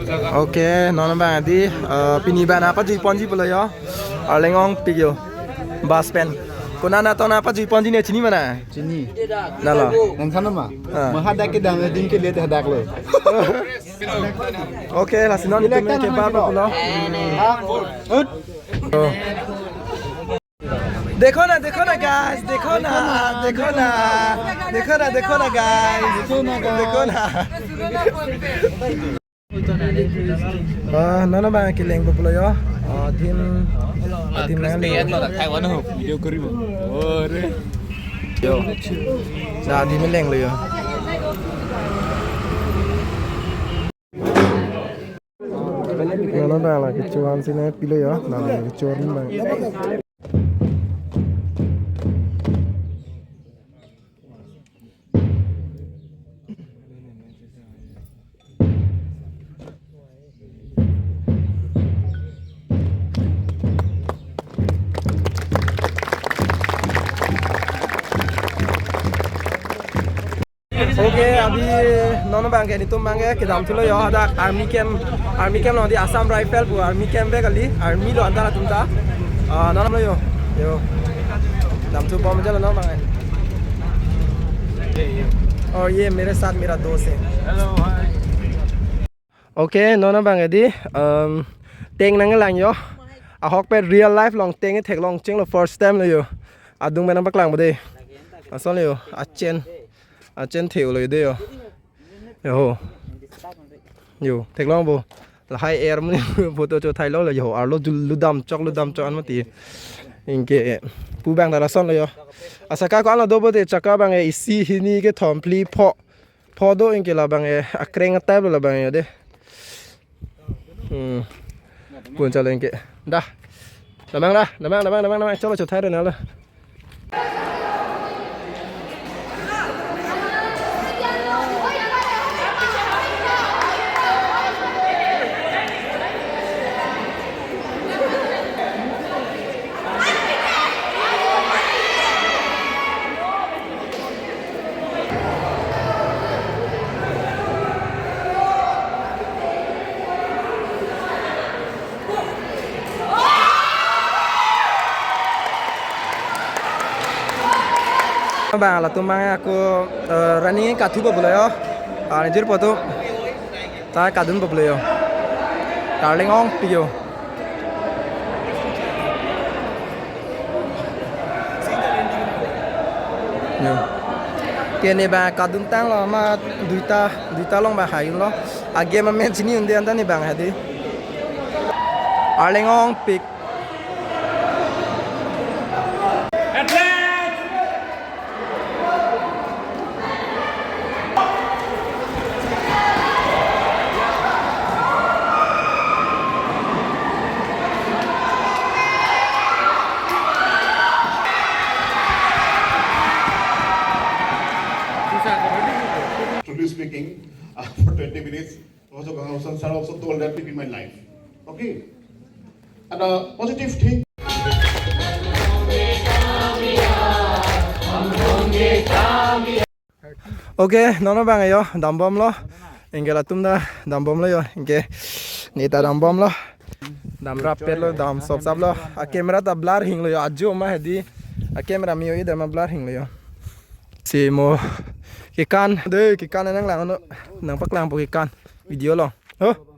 Oke, nona bang adi piniban apa ji ponji boleh ya? Lengong pigyo, bas pen. Kunana to apa ji ponji ne chini mana? Sini. Nala. Yang sana mah. Mahadak ke dang din ke lihat hadak lo. Oke, lah sinon itu main kebab lo. देखो ना guys, देखो ना guys, देखो ना nona bang kileng populo yo tim nang Video kuri mo. yo nah tim leng lo yo nona bang lah kecuan sini pilo yo nah kecuan bang. Oke, अभी non बैंक है नितुम bank है कि दाम चलो यो हदा आर्मी कैम्प नॉन दी Assam rifle बु army camp है कली आर्मी लो अंदर तुम ता नॉन लो यो दाम चलो बम चलो नॉन बैंक और ये मेरे साथ मेरा दोस्त है हेलो हाय ओके नॉन बैंक है दी टेंग नंगे लांग यो आ हॉक पे रियल लाइफ लॉन्ग टेंग टेक लॉन्ग चिंग लो फर्स्ट टाइम लो यो आ दुंग में नंबर लांग बदे आ सोन लो आ trên thiểuเลยđây yo thạch long bố là hai em photo cho thay lo là yo alo ludam cho anh mất tiền inke pu bang là son rồi asaka có là đâu bữa chaka bang ấy si hini cái thom pli pho do inke là bang ấy akreng tab là bang ấy đấy buồn cho lên inke da làm cho nó cho thay rồi nào. Bang là tôi mang aku running cả thứ bậcเลยyo, này chỉ có tôi, ta cả đứng bậcเลยyo, cả lên ngon bây giờ, cái này bang cả đứng tăng là mà duita long bang hay lo, game mà mình chỉ nhìn thấy anh ta này bang hay đi, lên ngon pick. Truly speaking, for 20 minutes, also Gangam sir also told that in my life. Okay, and a positive thing. Okay, nono bang ayo, dam bom lo, inge la tum da dam bom lo yo, inge nita dam bom lo, dam rapper lo, dam sop sab lo, a camera ta blur hing lo yo, ajo ma hedi, a camera mi yo ida ma blur hing lo yo. Si mo kikan, deh kikan nang lang ano, nang paklang po kikan, video lo, oh.